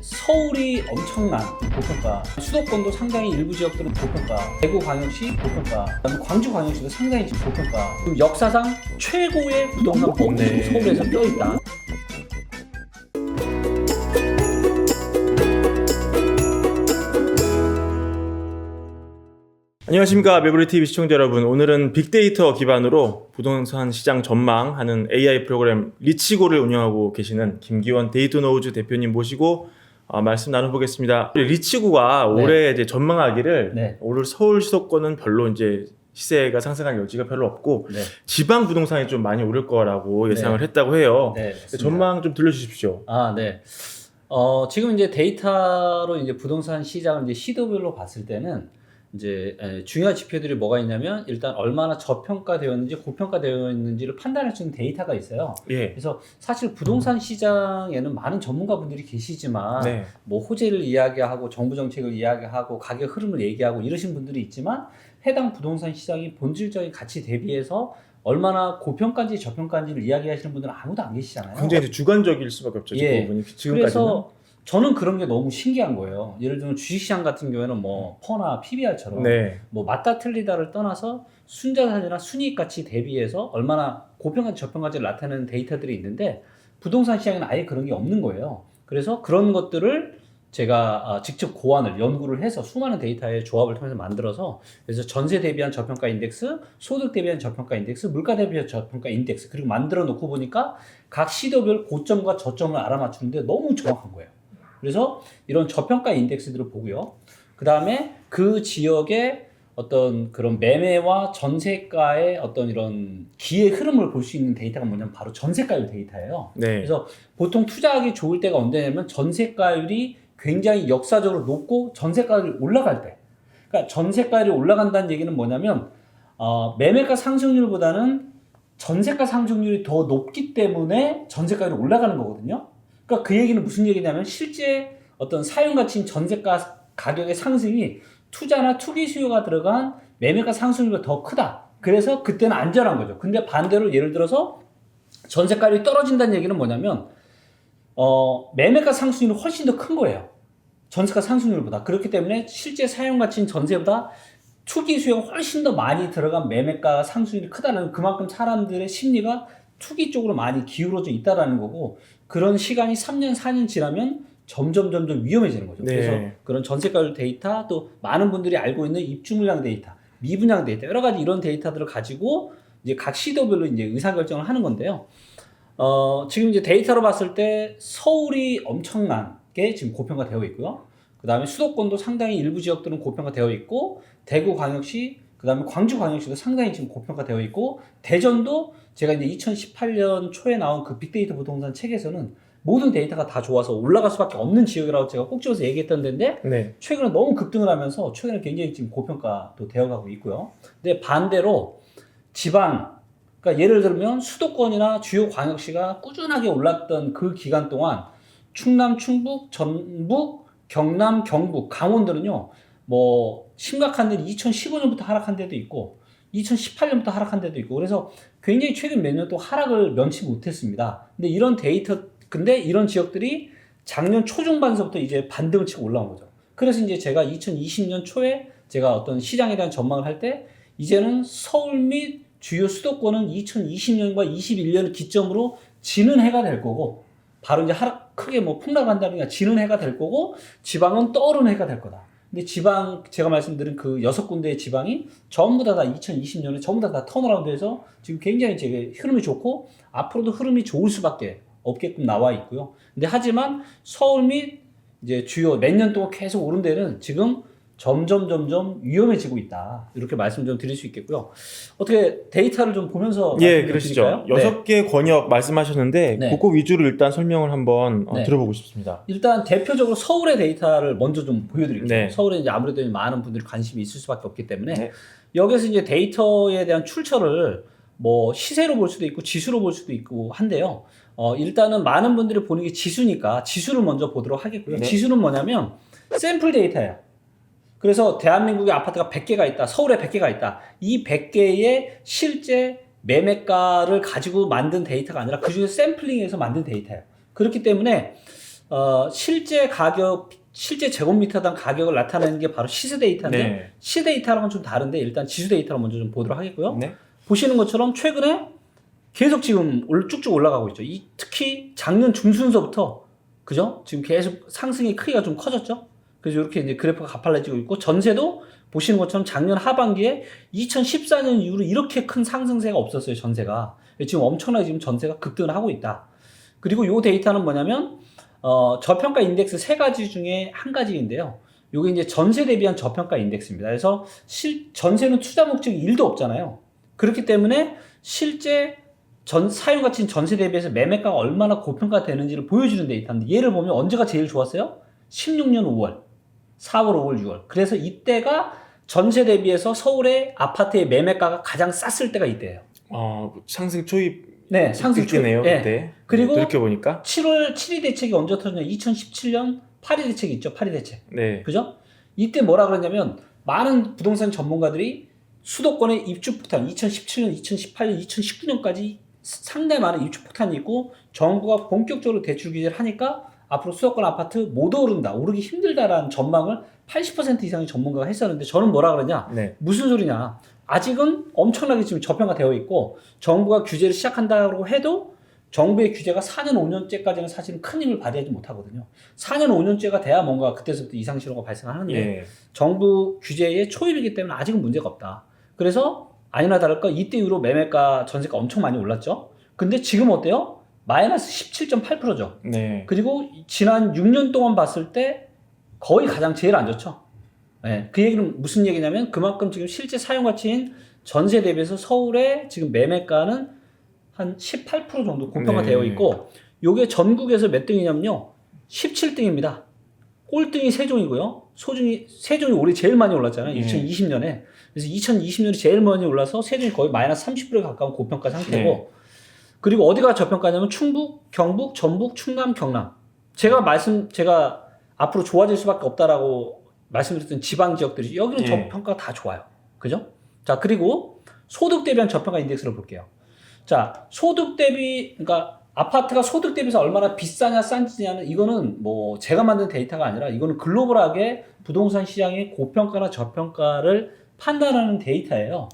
서울이 엄청난 고평가, 수도권도 상당히 일부 지역들은 고평가, 대구광역시 고평가, 그다음에 광주광역시도 상당히 지금 고평가. 그럼 역사상 최고의 부동산 범죄가 서울에서 껴있다. 안녕하십니까 매블리TV 시청자 여러분. 오늘은 빅데이터 기반으로 부동산 시장 전망하는 AI 프로그램 리치고를 운영하고 계시는 김기원 데이터노우즈 대표님 모시고 말씀 나눠보겠습니다. 리치고가 올해 이제 전망하기를 올 서울 수도권은 별로 이제 시세가 상승할 여지가 별로 없고 지방 부동산이 좀 많이 오를 거라고 예상을 했다고 해요. 전망 좀 들려주십시오. 지금 이제 데이터로 이제 부동산 시장을 이제 시도별로 봤을 때는 이제 중요한 지표들이 뭐가 있냐면 일단 얼마나 저평가되었는지 고평가되어 있는지를 판단할 수 있는 데이터가 있어요. 그래서 사실 부동산 시장에는 많은 전문가분들이 계시지만 뭐 호재를 이야기하고 정부 정책을 이야기하고 가격 흐름을 얘기하고 이러신 분들이 있지만 해당 부동산 시장이 본질적인 가치 대비해서 얼마나 고평가인지 저평가인지를 이야기하시는 분들은 아무도 안 계시잖아요. 굉장히 주관적일 수밖에 없죠. 그 부분이 지금까지는. 그래서 저는 그런 게 너무 신기한 거예요. 예를 들면 주식시장 같은 경우에는 뭐 퍼나 PBR처럼 뭐 맞다 틀리다를 떠나서 순자산이나 순이익 가치 대비해서 얼마나 고평가인지 저평가인지를 나타내는 데이터들이 있는데 부동산 시장에는 아예 그런 게 없는 거예요. 그래서 그런 것들을 제가 직접 고안을 연구를 해서 수많은 데이터의 조합을 통해서 만들어서 그래서 전세 대비한 저평가 인덱스, 소득 대비한 저평가 인덱스, 물가 대비한 저평가 인덱스 그리고 만들어 놓고 보니까 각 시도별 고점과 저점을 알아맞추는데 너무 정확한 거예요. 그래서 이런 저평가 인덱스들을 보고요. 그 다음에 그 지역의 어떤 그런 매매와 전세가의 어떤 이런 기회 흐름을 볼 수 있는 데이터가 뭐냐면 바로 전세가율 데이터예요. 그래서 보통 투자하기 좋을 때가 언제냐면 전세가율이 굉장히 역사적으로 높고 전세가율이 올라갈 때. 그러니까 전세가율이 올라간다는 얘기는 뭐냐면 매매가 상승률보다는 전세가 상승률이 더 높기 때문에 전세가율이 올라가는 거거든요. 그러니까 그 얘기는 무슨 얘기냐면 실제 어떤 사용가치인 전세가 가격의 상승이 투자나 투기 수요가 들어간 매매가 상승률보다 더 크다. 그래서 그때는 안전한 거죠. 근데 반대로 예를 들어서 전세가율이 떨어진다는 얘기는 뭐냐면 매매가 상승률이 훨씬 더 큰 거예요. 전세가 상승률보다. 그렇기 때문에 실제 사용가치인 전세보다 투기 수요가 훨씬 더 많이 들어간 매매가 상승률이 크다는 그만큼 사람들의 심리가 투기 쪽으로 많이 기울어져 있다라는 거고 그런 시간이 3년, 4년 지나면 점점 위험해지는 거죠. 그래서 그런 전세가율 데이터 또 많은 분들이 알고 있는 입주 물량 데이터, 미분양 데이터 여러 가지 이런 데이터들을 가지고 이제 각 시도별로 이제 의사결정을 하는 건데요. 지금 이제 데이터로 봤을 때 서울이 엄청나게 지금 고평가되어 있고요. 그 다음에 수도권도 상당히 일부 지역들은 고평가되어 있고 대구광역시 그 다음에 광주광역시도 상당히 지금 고평가되어 있고 대전도 제가 이제 2018년 초에 나온 그 빅데이터 부동산 책에서는 모든 데이터가 다 좋아서 올라갈 수밖에 없는 지역이라고 제가 꼭 집어서 얘기했던 데인데 최근에 너무 급등을 하면서 최근에 굉장히 지금 고평가도 되어가고 있고요. 근데 반대로 지방 그러니까 예를 들면 수도권이나 주요 광역시가 꾸준하게 올랐던 그 기간 동안 충남, 충북, 전북, 경남, 경북, 강원도는요. 뭐 심각한 데는 2015년부터 하락한 데도 있고 2018년부터 하락한 데도 있고 그래서 굉장히 최근 몇 년 또 하락을 면치 못했습니다. 근데 이런 지역들이 작년 초중반서부터 이제 반등을 치고 올라온 거죠. 그래서 이제 제가 2020년 초에 제가 어떤 시장에 대한 전망을 할 때 이제는 서울 및 주요 수도권은 2020년과 21년을 기점으로 지는 해가 될 거고 바로 이제 크게 뭐 폭락한다든가 지는 해가 될 거고 지방은 떠오르는 해가 될 거다. 근데 지방 제가 말씀드린 그 6군데의 지방이 전부 다 2020년에 전부 다 턴어라운드해서 지금 굉장히 되게 흐름이 좋고 앞으로도 흐름이 좋을 수밖에 없게끔 나와 있고요. 근데 하지만 서울 및 이제 주요 몇 년 동안 계속 오른 데는 지금 점점 위험해지고 있다. 이렇게 말씀 좀 드릴 수 있겠고요. 어떻게 데이터를 좀 보면서 그러시죠. 6개 권역 말씀하셨는데 그거 위주로 일단 설명을 한번 들어보고 싶습니다. 일단 대표적으로 서울의 데이터를 먼저 좀 보여드릴게요. 서울에 이제 아무래도 많은 분들이 관심이 있을 수밖에 없기 때문에 여기서 이제 데이터에 대한 출처를 뭐 시세로 볼 수도 있고 지수로 볼 수도 있고 한데요. 일단은 많은 분들이 보는 게 지수니까 지수를 먼저 보도록 하겠고요. 지수는 뭐냐면 샘플 데이터예요. 그래서 대한민국에 아파트가 100개가 있다. 서울에 100개가 있다. 이 100개의 실제 매매가를 가지고 만든 데이터가 아니라 그중에 샘플링해서 만든 데이터예요. 그렇기 때문에 실제 가격, 실제 제곱미터당 가격을 나타내는 게 바로 시세 데이터인데 네. 시세 데이터랑은 좀 다른데 일단 지수 데이터를 먼저 좀 보도록 하겠고요. 네. 보시는 것처럼 최근에 계속 지금 쭉쭉 올라가고 있죠. 특히 작년 중순서부터 그죠? 지금 계속 상승의 크기가 좀 커졌죠. 그래서 이렇게 이제 그래프가 가팔라지고 있고 전세도 보시는 것처럼 작년 하반기에 2014년 이후로 이렇게 큰 상승세가 없었어요. 전세가 지금 엄청나게 지금 전세가 급등을 하고 있다. 그리고 요 데이터는 뭐냐면 저평가 인덱스 세 가지 중에 한 가지인데요. 요게 이제 전세 대비한 저평가 인덱스입니다. 그래서 전세는 투자 목적이 1도 없잖아요. 그렇기 때문에 실제 사용 가치인 전세 대비해서 매매가가 얼마나 고평가 되는지를 보여주는 데이터인데 얘를 보면 언제가 제일 좋았어요? 16년 5월, 4월, 5월, 6월. 그래서 이때가 전세 대비해서 서울의 아파트의 매매가가 가장 쌌을 때가 이때예요. 상승 초입. 네, 상승 초입이네요. 네. 그때. 그리고 이렇게 보니까 7월 7일 대책이 언제 터졌냐? 2017년 8일 대책이 있죠. 8일 대책. 네. 그죠? 이때 뭐라 그러냐면 많은 부동산 전문가들이 수도권의 입주 폭탄 2017년, 2018년, 2019년까지 상당히 많은 입주 폭탄이 있고 정부가 본격적으로 대출 규제를 하니까 앞으로 수도권 아파트 못 오른다, 오르기 힘들다라는 전망을 80% 이상의 전문가가 했었는데 저는 뭐라 그러냐? 네. 무슨 소리냐? 아직은 엄청나게 지금 저평가 되어 있고 정부가 규제를 시작한다고 해도 정부의 규제가 4년, 5년째까지는 사실은 큰 힘을 발휘하지 못하거든요. 4년, 5년째가 돼야 뭔가 그때서부터 이상 신호가 발생하는데 예. 정부 규제의 초입이기 때문에 아직은 문제가 없다. 그래서 아니나 다를까 이때 이후로 매매가 전세가 엄청 많이 올랐죠. 근데 지금 어때요? 마이너스 17.8%죠. 네. 그리고 지난 6년 동안 봤을 때 거의 가장 제일 안 좋죠. 네, 그 얘기는 무슨 얘기냐면 그만큼 지금 실제 사용 가치인 전세 대비해서 서울의 지금 매매가는 한 18% 정도 고평가되어 있고 요게 전국에서 몇 등이냐면요. 17등입니다. 꼴등이 세종이고요. 세종이 올해 제일 많이 올랐잖아요. 2020년에. 그래서 2020년에 제일 많이 올라서 세종이 거의 마이너스 30%에 가까운 고평가 상태고 그리고 어디가 저평가냐면 충북, 경북, 전북, 충남, 경남. 제가 앞으로 좋아질 수밖에 없다라고 말씀드렸던 지방 지역들이 여기는 저평가가 다 좋아요. 그죠? 자, 그리고 소득 대비한 저평가 인덱스를 볼게요. 자, 소득 대비, 그러니까 아파트가 소득 대비해서 얼마나 비싸냐 싼지냐는 이거는 뭐 제가 만든 데이터가 아니라 이거는 글로벌하게 부동산 시장의 고평가나 저평가를 판단하는 데이터예요.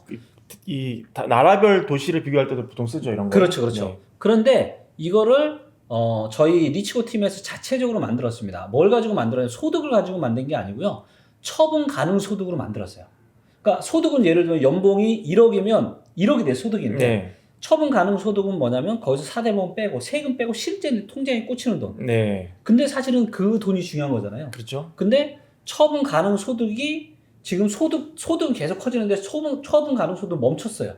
나라별 도시를 비교할 때도 보통 쓰죠, 이런 거. 그렇죠, 그렇죠. 네. 그런데 이거를 저희 리치고 팀에서 자체적으로 만들었습니다. 뭘 가지고 만들었냐면 소득을 가지고 만든 게 아니고요. 처분 가능 소득으로 만들었어요. 그러니까 소득은 예를 들면 연봉이 1억이면 1억이 내 소득인데 처분 가능 소득은 뭐냐면 거기서 사대보험 빼고 세금 빼고 실제 통장에 꽂히는 돈. 근데 사실은 그 돈이 중요한 거잖아요. 그렇죠. 근데 처분 가능 소득이 지금 소득은 계속 커지는데 처분 가능 소득은 멈췄어요.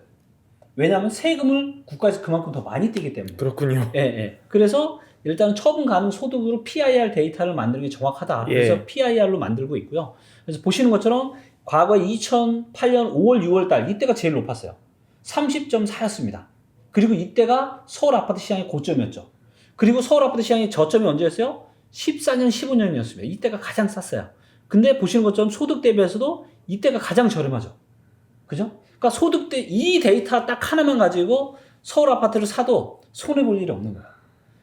왜냐하면 세금을 국가에서 그만큼 더 많이 떼기 때문에. 그렇군요. 예. 그래서 일단 처분 가능 소득으로 PIR 데이터를 만드는 게 정확하다. 그래서 PIR로 만들고 있고요. 그래서 보시는 것처럼 과거에 2008년 5월, 6월 달 이때가 제일 높았어요. 30.4였습니다. 그리고 이때가 서울 아파트 시장의 고점이었죠. 그리고 서울 아파트 시장의 저점이 언제였어요? 14년, 15년이었습니다. 이때가 가장 쌌어요. 근데 보시는 것처럼 소득 대비해서도 이때가 가장 저렴하죠. 그죠? 그러니까 이 데이터 딱 하나만 가지고 서울 아파트를 사도 손해볼 일이 없는 거야.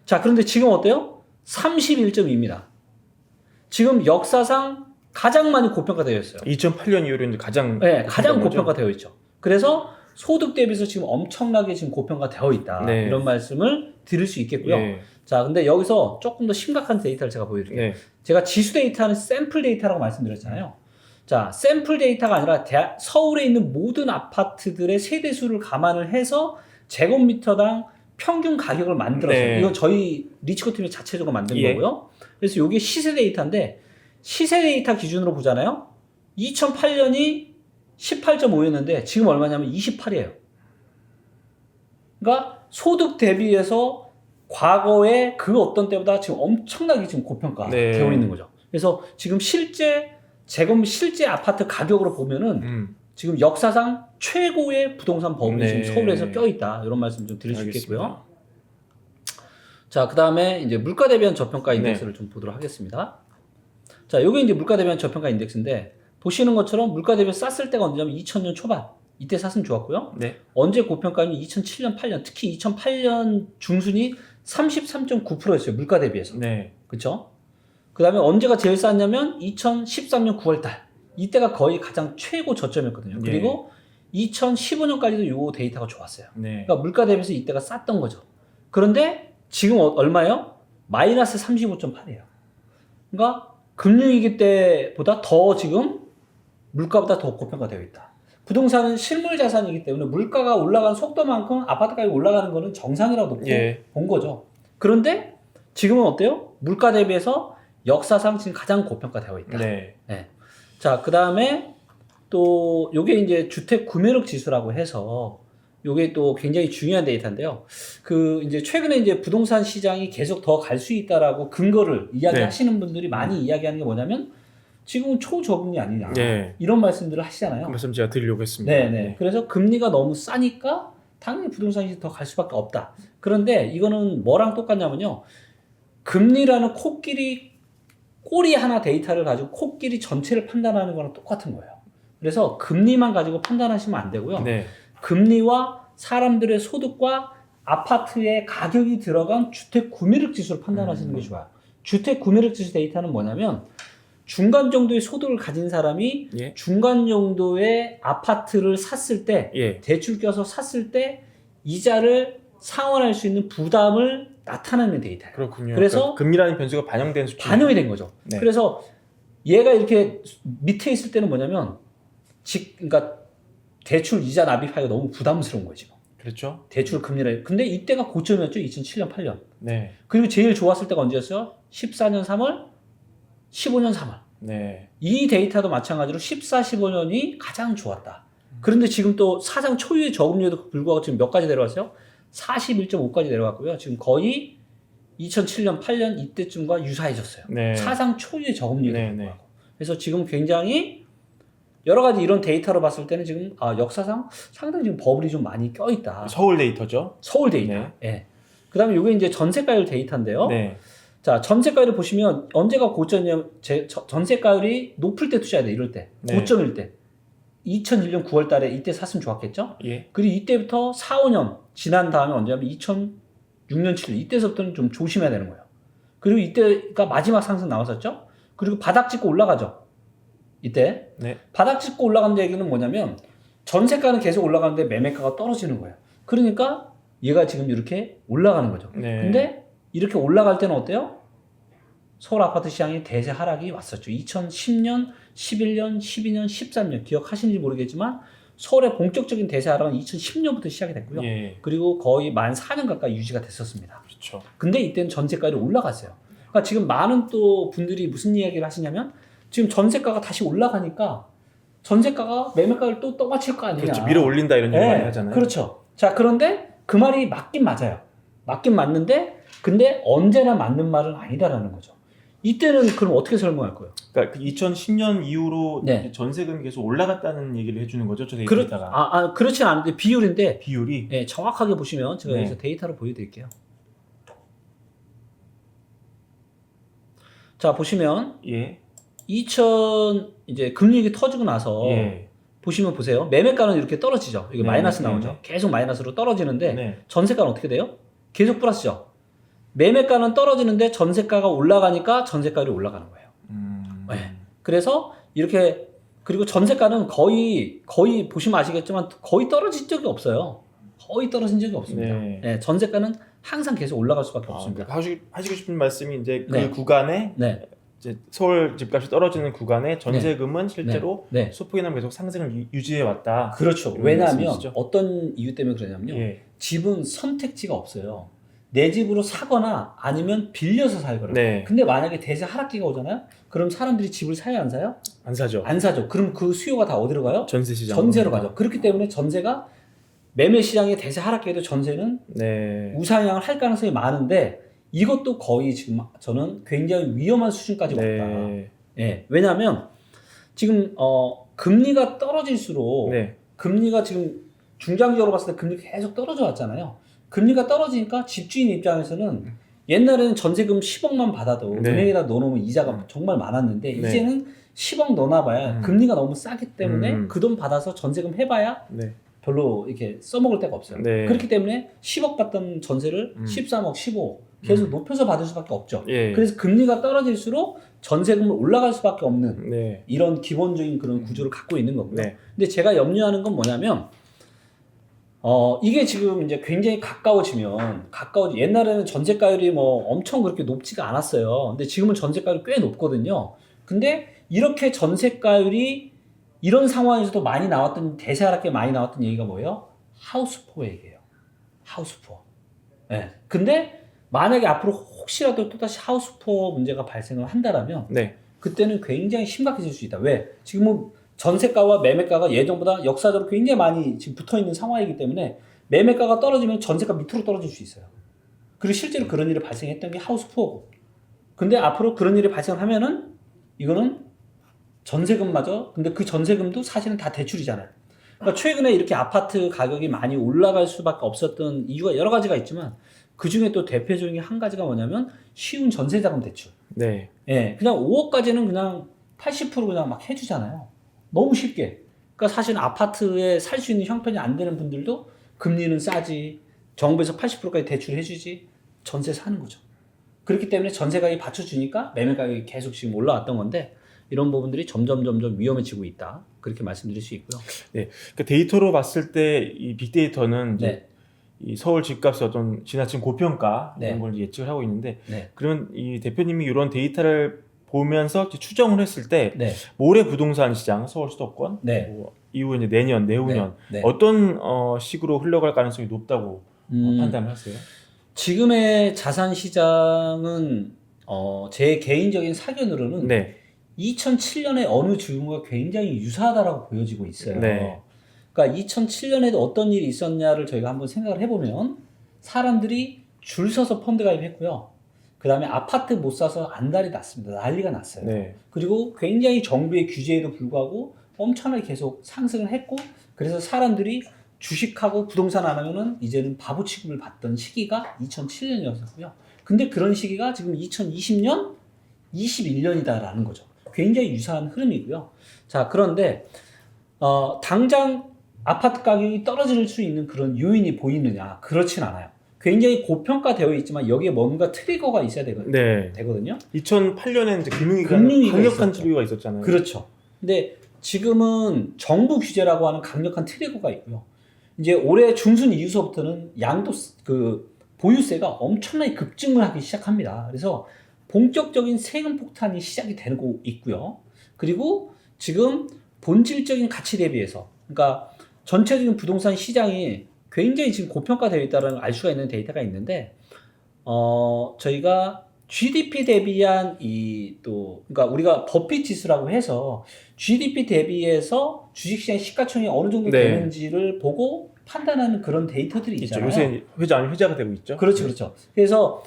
자, 그런데 지금 어때요? 31.2입니다. 지금 역사상 가장 많이 고평가되어 있어요. 2008년 이후로 이제 가장 고평가되어 있죠. 그래서 소득 대비해서 지금 엄청나게 지금 고평가되어 있다. 이런 말씀을 드릴 수 있겠고요. 자, 근데 여기서 조금 더 심각한 데이터를 제가 보여드릴게요. 제가 지수 데이터는 샘플 데이터라고 말씀드렸잖아요. 자, 샘플 데이터가 아니라 서울에 있는 모든 아파트들의 세대수를 감안을 해서 제곱미터당 평균 가격을 만들었어요. 이건 저희 리치고 팀이 자체적으로 만든 거고요. 그래서 이게 시세 데이터인데 시세 데이터 기준으로 보잖아요. 2008년이 18.5였는데 지금 얼마냐면 28이에요. 그러니까 소득 대비해서 과거에 그 어떤 때보다 지금 엄청나게 지금 고평가 되어 있는 거죠. 그래서 지금 실제 아파트 가격으로 보면은 지금 역사상 최고의 부동산 버블이 지금 서울에서 껴있다. 이런 말씀 좀 드릴 수 있겠고요. 자, 그 다음에 이제 물가 대비한 저평가 인덱스를 좀 보도록 하겠습니다. 자, 요게 이제 물가 대비한 저평가 인덱스인데 보시는 것처럼 물가 대비 쌌을 때가 언제냐면 2000년 초반. 이때 샀으면 좋았고요. 언제 고평가냐면 2007년, 8년. 특히 2008년 중순이 33.9%였어요. 물가 대비해서. 네. 그렇죠? 그다음에 언제가 제일 쌌냐면 2013년 9월 달. 이때가 거의 가장 최고 저점이었거든요. 그리고 2015년까지도 요 데이터가 좋았어요. 네. 그러니까 물가 대비해서 이때가 쌌던 거죠. 그런데 지금 얼마예요? 마이너스 35.8이에요. 그러니까 금융위기 때보다 더 지금 물가보다 더 고평가되어 있다. 부동산은 실물 자산이기 때문에 물가가 올라가는 속도만큼 아파트가격이 올라가는 거는 정상이라고 놓고 본 거죠. 그런데 지금은 어때요? 물가 대비해서 역사상 지금 가장 고평가되어 있다. 네. 네. 자, 그 다음에 또 요게 이제 주택 구매력 지수라고 해서 요게 또 굉장히 중요한 데이터인데요. 그 이제 최근에 이제 부동산 시장이 계속 더 갈 수 있다라고 근거를 이야기하시는 분들이 많이 이야기하는 게 뭐냐면 지금은 초저금리 아니냐 이런 말씀들을 하시잖아요. 그 말씀 제가 드리려고 했습니다. 네네. 그래서 금리가 너무 싸니까 당연히 부동산이 더 갈 수밖에 없다. 그런데 이거는 뭐랑 똑같냐면요. 금리라는 꼬리 하나 데이터를 가지고 코끼리 전체를 판단하는 거랑 똑같은 거예요. 그래서 금리만 가지고 판단하시면 안 되고요. 네. 금리와 사람들의 소득과 아파트의 가격이 들어간 주택 구매력 지수를 판단하시는 게 좋아요. 주택 구매력 지수 데이터는 뭐냐면 중간 정도의 소득을 가진 사람이 중간 정도의 아파트를 샀을 때 대출 껴서 샀을 때 이자를 상환할 수 있는 부담을 나타내는 데이터예요. 그렇군요. 그래서 그러니까 금리라는 변수가 반영된 수치. 반영이 된 거죠. 네. 그래서 얘가 이렇게 밑에 있을 때는 뭐냐면 그러니까 대출 이자 납입하기가 너무 부담스러운 거예요, 지금. 그렇죠. 대출 금리를. 근데 이때가 고점이었죠. 2007년, 8년. 네. 그리고 제일 좋았을 때가 언제였어요? 14년 3월, 15년 3월. 네. 이 데이터도 마찬가지로 14, 15년이 가장 좋았다. 그런데 지금 또 사상 초유의 저금리에도 불구하고 지금 몇 가지 내려왔어요? 41.5까지 내려왔고요. 지금 거의 2007년, 8년 이때쯤과 유사해졌어요. 네. 사상 초유의 저금리에도 불구하고. 그래서 지금 굉장히 여러 가지 이런 데이터로 봤을 때는 지금 역사상 상당히 지금 버블이 좀 많이 껴있다. 서울 데이터죠. 서울 데이터. 네. 예. 그 다음에 이게 이제 전세가율 데이터인데요. 네. 자, 전세가율을 보시면 언제가 고점이냐면 전세가율이 높을 때 투자해야 돼. 이럴 때. 네. 고점일 때. 2001년 9월 달에 이때 샀으면 좋았겠죠? 예. 그리고 이때부터 4, 5년 지난 다음에 언제냐면 2006년, 7년 이때서부터는 좀 조심해야 되는 거예요. 그리고 이때가 마지막 상승 나왔었죠? 그리고 바닥 찍고 올라가죠. 이때. 네. 바닥 찍고 올라간다는 얘기는 뭐냐면 전세가는 계속 올라가는데 매매가가 떨어지는 거예요. 그러니까 얘가 지금 이렇게 올라가는 거죠. 네. 근데 이렇게 올라갈 때는 어때요? 서울 아파트 시장이 대세 하락이 왔었죠. 2010년, 11년, 12년, 13년 기억하시는지 모르겠지만 서울의 본격적인 대세 하락은 2010년부터 시작이 됐고요. 예. 그리고 거의 만 4년 가까이 유지가 됐었습니다. 그렇죠. 근데 이때는 전세가율이 올라갔어요. 그러니까 지금 많은 또 분들이 무슨 이야기를 하시냐면 지금 전세가가 다시 올라가니까 전세가가 매매가를 또 떠받칠 거 아니냐. 그렇죠. 밀어 올린다 이런 얘기 많이 하잖아요. 그렇죠. 자, 그런데 그 말이 맞긴 맞아요. 맞긴 맞는데 근데 언제나 맞는 말은 아니다라는 거죠. 이때는 그럼 어떻게 설명할 거예요? 그러니까 2010년 이후로 전세금이 계속 올라갔다는 얘기를 해주는 거죠, 저 데이터가. 그렇진 않은데 비율인데 비율이 네, 정확하게 보시면 제가 여기서 데이터를 보여드릴게요. 자, 보시면 2000 이제 금융위기 터지고 나서 보시면 보세요. 매매가는 이렇게 떨어지죠. 이게 마이너스 나오죠. 계속 마이너스로 떨어지는데 전세가는 어떻게 돼요? 계속 플러스죠. 매매가는 떨어지는데 전세가가 올라가니까 전세가율이 올라가는 거예요. 네. 그래서 이렇게 그리고 전세가는 거의 보시면 아시겠지만 거의 떨어진 적이 없어요. 거의 떨어진 적이 없습니다. 네, 전세가는 항상 계속 올라갈 수밖에 없습니다. 하시고 싶은 말씀이 이제 그 구간에 이제 서울 집값이 떨어지는 구간에 전세금은 실제로 소폭이 나면 계속 상승을 유지해 왔다. 그렇죠. 왜냐하면 어떤 이유 때문에 그러냐면요. 집은 선택지가 없어요. 내 집으로 사거나 아니면 빌려서 살거나. 근데 만약에 대세 하락기가 오잖아요. 그럼 사람들이 집을 사요, 안 사요? 안 사죠. 안 사죠. 그럼 그 수요가 다 어디로 가요? 전세 시장. 전세로 가죠. 그렇기 때문에 전세가 매매 시장의 대세 하락기에도 전세는 우상향을 할 가능성이 많은데 이것도 거의 지금 저는 굉장히 위험한 수준까지 왔다. 왜냐하면 지금 금리가 떨어질수록 금리가 지금 중장기적으로 봤을 때 금리가 계속 떨어져 왔잖아요. 금리가 떨어지니까 집주인 입장에서는 옛날에는 전세금 10억만 받아도 은행에다 넣어놓으면 이자가 정말 많았는데 이제는 10억 넣어놔봐야 금리가 너무 싸기 때문에 그 돈 받아서 전세금 해봐야 별로 이렇게 써먹을 데가 없어요. 네. 그렇기 때문에 10억 받던 전세를 13억, 15억 계속 높여서 받을 수밖에 없죠. 예. 그래서 금리가 떨어질수록 전세금은 올라갈 수밖에 없는 네. 이런 기본적인 그런 구조를 갖고 있는 거고요. 네. 근데 제가 염려하는 건 뭐냐면 이게 지금 이제 굉장히 옛날에는 전세가율이 뭐 엄청 그렇게 높지가 않았어요. 근데 지금은 전세가율이 꽤 높거든요. 근데 이렇게 전세가율이 이런 상황에서도 많이 나왔던, 대세하락에 많이 나왔던 얘기가 뭐예요? 하우스푸어 얘기예요. 하우스푸어. 네. 근데 만약에 앞으로 혹시라도 또다시 하우스푸어 문제가 발생을 한다라면 네. 그때는 굉장히 심각해질 수 있다. 왜? 지금은 전세가와 매매가가 예전보다 역사적으로 굉장히 많이 지금 붙어 있는 상황이기 때문에 매매가가 떨어지면 전세가 밑으로 떨어질 수 있어요. 그리고 실제로 그런 일이 발생했던 게 하우스푸어고. 근데 앞으로 그런 일이 발생하면은 이거는 전세금마저, 근데 그 전세금도 사실은 다 대출이잖아요. 그러니까 최근에 이렇게 아파트 가격이 많이 올라갈 수밖에 없었던 이유가 여러 가지가 있지만 그 중에 또 대표적인 한 가지가 뭐냐면 쉬운 전세자금 대출. 네. 예, 그냥 5억까지는 그냥 80% 그냥 막 해주잖아요. 너무 쉽게. 그러니까 사실 아파트에 살 수 있는 형편이 안 되는 분들도 금리는 싸지, 정부에서 80%까지 대출해주지, 전세 사는 거죠. 그렇기 때문에 전세 가격이 받쳐주니까 매매 가격이 계속 지금 올라왔던 건데 이런 부분들이 점점 위험해지고 있다. 그렇게 말씀드릴 수 있고요. 네. 그러니까 데이터로 봤을 때 이 빅데이터는 이제 네. 이 서울 집값의 어떤 지나친 고평가 네. 이런 걸 예측을 하고 있는데 네. 그러면 이 대표님이 이런 데이터를 보면서 추정을 했을 때 네. 올해 부동산 시장 서울 수도권 네. 뭐 이후 이제 내년, 내후년 네. 어떤 식으로 흘러갈 가능성이 높다고 판단을 하세요? 지금의 자산 시장은 제 개인적인 사견으로는 네. 2007년에 어느 즈음과 굉장히 유사하다라고 보여지고 있어요. 네. 그러니까 2007년에도 어떤 일이 있었냐를 저희가 한번 생각을 해보면 사람들이 줄 서서 펀드 가입했고요. 그 다음에 아파트 못 사서 안달이 났습니다. 난리가 났어요. 네. 그리고 굉장히 정부의 규제에도 불구하고 엄청나게 계속 상승을 했고 그래서 사람들이 주식하고 부동산 안 하면은 이제는 바보 취급을 받던 시기가 2007년이었고요. 근데 그런 시기가 지금 2020년, 21년이다라는 거죠. 굉장히 유사한 흐름이고요. 자, 그런데 당장 아파트 가격이 떨어질 수 있는 그런 요인이 보이느냐? 그렇진 않아요. 굉장히 고평가되어 있지만 여기에 뭔가 트리거가 있어야 되거든요. 2008년에는 이제 금융위기가 강력한 트리거가 있었잖아요. 그렇죠. 근데 지금은 정부 규제라고 하는 강력한 트리거가 있고요. 이제 올해 중순 이후서부터는 보유세가 엄청나게 급증을 하기 시작합니다. 그래서 본격적인 세금 폭탄이 시작이 되고 있고요. 그리고 지금 본질적인 가치 대비해서, 그러니까 전체적인 부동산 시장이 굉장히 지금 고평가되어 있다는 걸 알 수가 있는 데이터가 있는데, 저희가 GDP 대비한 그러니까 우리가 버핏 지수라고 해서 GDP 대비해서 주식시장 시가총액이 어느 정도 되는지를 보고 판단하는 그런 데이터들이 있잖아요. 요새 회자가 되고 있죠. 그렇죠. 그래서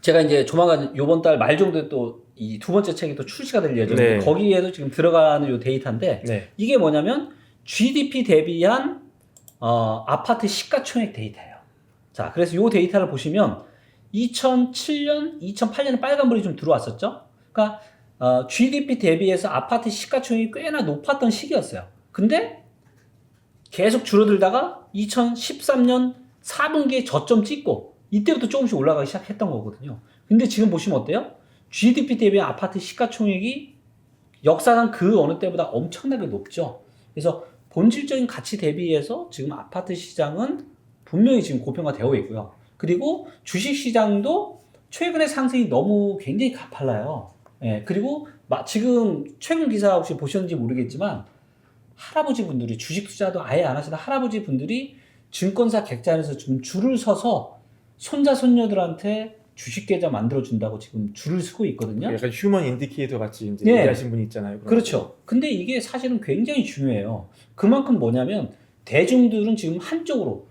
제가 이제 조만간 이번 달 말 정도에 또 이 두 번째 책이 또 출시가 될 예정인데 거기에도 지금 들어가는 요 데이터인데 이게 뭐냐면 GDP 대비한 아파트 시가총액 데이터예요. 자, 그래서 요 데이터를 보시면 2007년, 2008년에 빨간불이 좀 들어왔었죠. 그러니까 GDP 대비해서 아파트 시가총액이 꽤나 높았던 시기였어요. 근데 계속 줄어들다가 2013년 4분기에 저점 찍고 이때부터 조금씩 올라가기 시작했던 거거든요. 근데 지금 보시면 어때요? GDP 대비한 아파트 시가총액이 역사상 그 어느 때보다 엄청나게 높죠. 그래서 본질적인 가치 대비해서 지금 아파트 시장은 분명히 지금 고평가되어 있고요. 그리고 주식시장도 최근의 상승이 너무 굉장히 가팔라요. 예, 그리고 지금 최근 기사 혹시 보셨는지 모르겠지만 할아버지 분들이 주식 투자도 아예 안 하시는 할아버지 분들이 증권사 객잔에서 좀 줄을 서서 손자 손녀들한테 주식 계좌 만들어 준다고 지금 줄을 서고 있거든요. 약간 휴먼 인디케이터 같이 이제 얘기하신 분이 있잖아요. 그렇죠. 근데 이게 사실은 굉장히 중요해요. 그만큼 뭐냐면 대중들은 지금 한쪽으로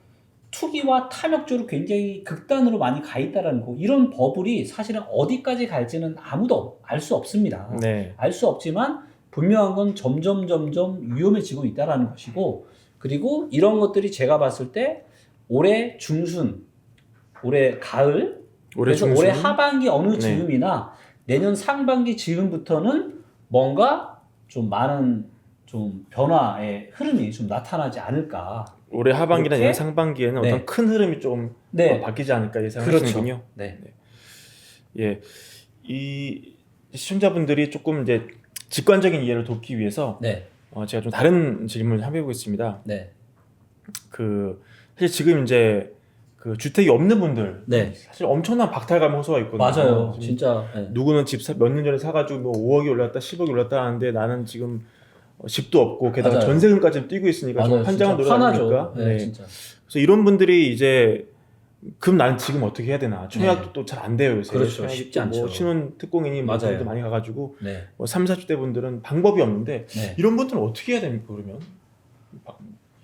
투기와 탐욕 쪽으로 굉장히 극단으로 많이 가 있다라는 거. 이런 버블이 사실은 어디까지 갈지는 아무도 알 수 없습니다. 알 수 없지만 분명한 건 점점 위험해지고 있다라는 것이고, 그리고 이런 것들이 제가 봤을 때 올해 중순, 올해 가을, 그래서 올해 하반기 어느 즈음이나 내년 상반기 즈음부터는 뭔가 좀 많은 좀 변화의 흐름이 좀 나타나지 않을까. 올해 하반기나 그렇게? 내년 상반기에는 네. 어떤 큰 흐름이 좀 네. 바뀌지 않을까 예상하시는군요. 네. 예, 이 시청자분들이 조금 이제 직관적인 이해를 돕기 위해서 네. 제가 좀 다른 질문을 해보겠습니다. 네. 그 사실 지금 이제 그 주택이 없는 분들 네. 사실 엄청난 박탈감 호소가 있거든요. 맞아요. 지금 진짜. 네. 누구는 집 몇 년 전에 사가지고 뭐 5억이 올랐다, 10억이 올랐다 하는데 나는 지금 집도 없고 게다가 맞아요. 전세금까지 뛰고 있으니까 좀 맞아요. 환장을 진짜 화나죠. 노려니까. 네, 진짜. 그래서 이런 분들이 이제 그럼 나는 지금 어떻게 해야 되나? 청약도 네. 또 잘 안 돼요 요새. 그렇죠. 청약이 쉽지 또 뭐 않죠. 신혼 특공이니 뭐 맞아요. 돈도 많이 가가지고 네. 뭐 3, 40대 분들은 방법이 없는데 네. 이런 분들은 어떻게 해야 됩니까 그러면?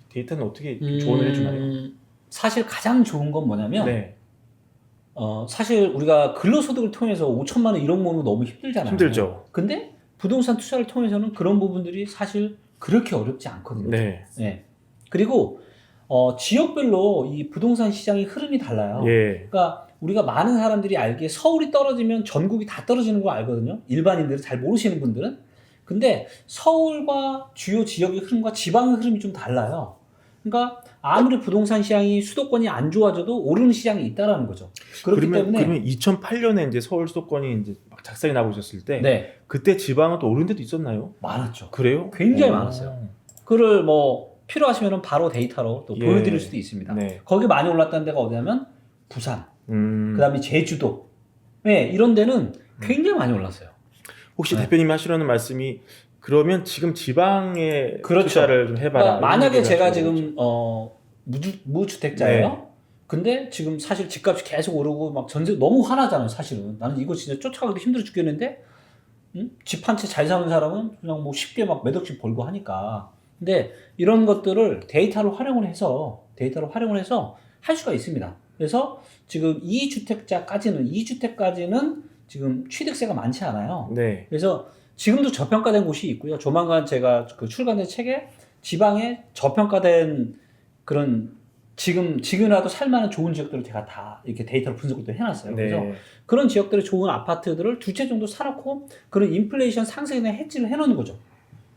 데이터는 어떻게 조언을 해주나요? 사실 가장 좋은 건 뭐냐면 네, 사실 우리가 근로소득을 통해서 5천만 원 1억 모으는 거 너무 힘들잖아요. 힘들죠. 근데 부동산 투자를 통해서는 그런 부분들이 사실 그렇게 어렵지 않거든요. 네, 네. 그리고 지역별로 이 부동산 시장의 흐름이 달라요. 예, 그러니까 우리가 많은 사람들이 알기에 서울이 떨어지면 전국이 다 떨어지는 거 알거든요. 일반인들은 잘 모르시는 분들은. 근데 서울과 주요 지역의 흐름과 지방의 흐름이 좀 달라요. 그러니까 아무리 부동산 시장이 수도권이 안 좋아져도 오르는 시장이 있다라는 거죠. 그렇기 때문에 그러면 2008년에 이제 서울 수도권이 이제 막 작살이 나고 있었을 때 네, 그때 지방은 또 오른 데도 있었나요? 많았죠. 그래요? 굉장히 많았어요. 그를 뭐 필요하시면 바로 데이터로 또 예. 보여드릴 수도 있습니다. 네. 거기 많이 올랐다는 데가 어디냐면 부산, 음. 그다음에 제주도, 네, 이런 데는 굉장히 많이 올랐어요. 혹시 네. 대표님이 하시려는 말씀이 그러면 지금 지방에 그렇죠. 투자를 좀 해봐라. 그러니까 만약에 이런 제가 얘기를 지금 무주택자예요. 네. 근데 지금 사실 집값이 계속 오르고 막 전세 너무 화나잖아요. 사실은 나는 이거 진짜 쫓아가기도 힘들어 죽겠는데 집 한 채 잘 사는 사람은 그냥 뭐 쉽게 막 몇 억씩 벌고 하니까. 근데 이런 것들을 데이터를 활용을 해서 할 수가 있습니다. 그래서 지금 2주택까지는 지금 취득세가 많지 않아요. 네. 그래서 지금도 저평가된 곳이 있고요. 조만간 제가 그 출간된 책에 지방에 저평가된 그런 지금이라도 살만한 좋은 지역들을 제가 다 이렇게 데이터로 분석을 또 해놨어요. 네. 그래서 그런 지역들의 좋은 아파트들을 2채 정도 사놓고 그런 인플레이션 상승에 대한 해지를 해놓는 거죠.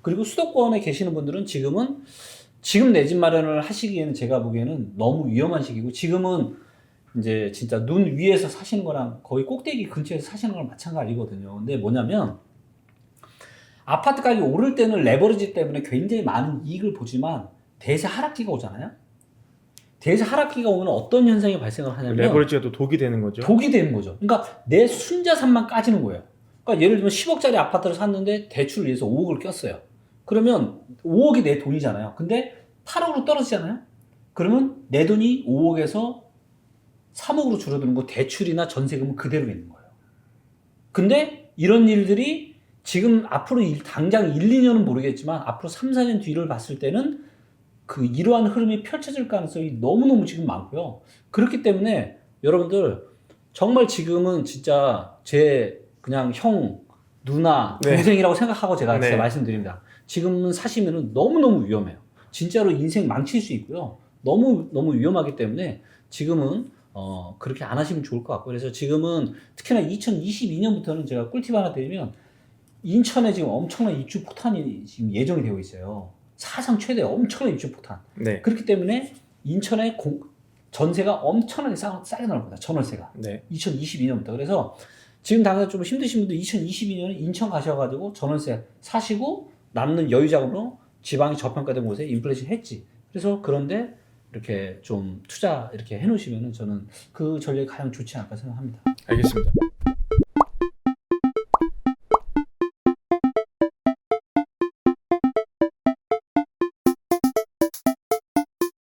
그리고 수도권에 계시는 분들은 지금 내 집 마련을 하시기에는 제가 보기에는 너무 위험한 시기고 지금은 이제 진짜 눈 위에서 사시는 거랑 거의 꼭대기 근처에서 사시는 거랑 마찬가지거든요. 근데 뭐냐면 아파트 가격이 오를 때는 레버리지 때문에 굉장히 많은 이익을 보지만 대세 하락기가 오잖아요. 대세 하락기가 오면 어떤 현상이 발생을 하냐면 레버리지가 또 독이 되는 거죠. 독이 되는 거죠. 그러니까 내 순자산만 까지는 거예요. 그러니까 예를 들면 10억짜리 아파트를 샀는데 대출을 위해서 5억을 꼈어요. 그러면 5억이 내 돈이잖아요. 근데 8억으로 떨어지잖아요. 그러면 내 돈이 5억에서 3억으로 줄어드는 거 대출이나 전세금은 그대로 있는 거예요. 근데 이런 일들이 지금 앞으로 당장 1, 2년은 모르겠지만 앞으로 3, 4년 뒤를 봤을 때는 그 이러한 흐름이 펼쳐질 가능성이 너무너무 지금 많고요. 그렇기 때문에 여러분들 정말 지금은 진짜 제 그냥 형, 누나, 동생이라고 생각하고 제가 진짜 말씀드립니다. 지금은 사시면은 너무너무 위험해요. 진짜로 인생 망칠 수 있고요. 너무 위험하기 때문에 지금은 그렇게 안 하시면 좋을 것 같고 그래서 지금은 특히나 2022년부터는 제가 꿀팁 하나 드리면 인천에 지금 엄청난 입주 폭탄이 지금 예정이 되고 있어요. 사상 최대 엄청난 입주 폭탄. 네. 그렇기 때문에 인천에 전세가 엄청나게 싸게 나올 겁니다. 전월세가. 네. 2022년부터. 그래서 지금 당장 좀 힘드신 분들 2022년에 인천 가셔가지고 전월세 사시고 남는 여유 자금으로 지방이 저평가된 곳에 인플레이션 했지. 그래서 그런데 이렇게 좀 투자 이렇게 해놓으시면은 저는 그 전략이 가장 좋지 않을까 생각합니다. 알겠습니다.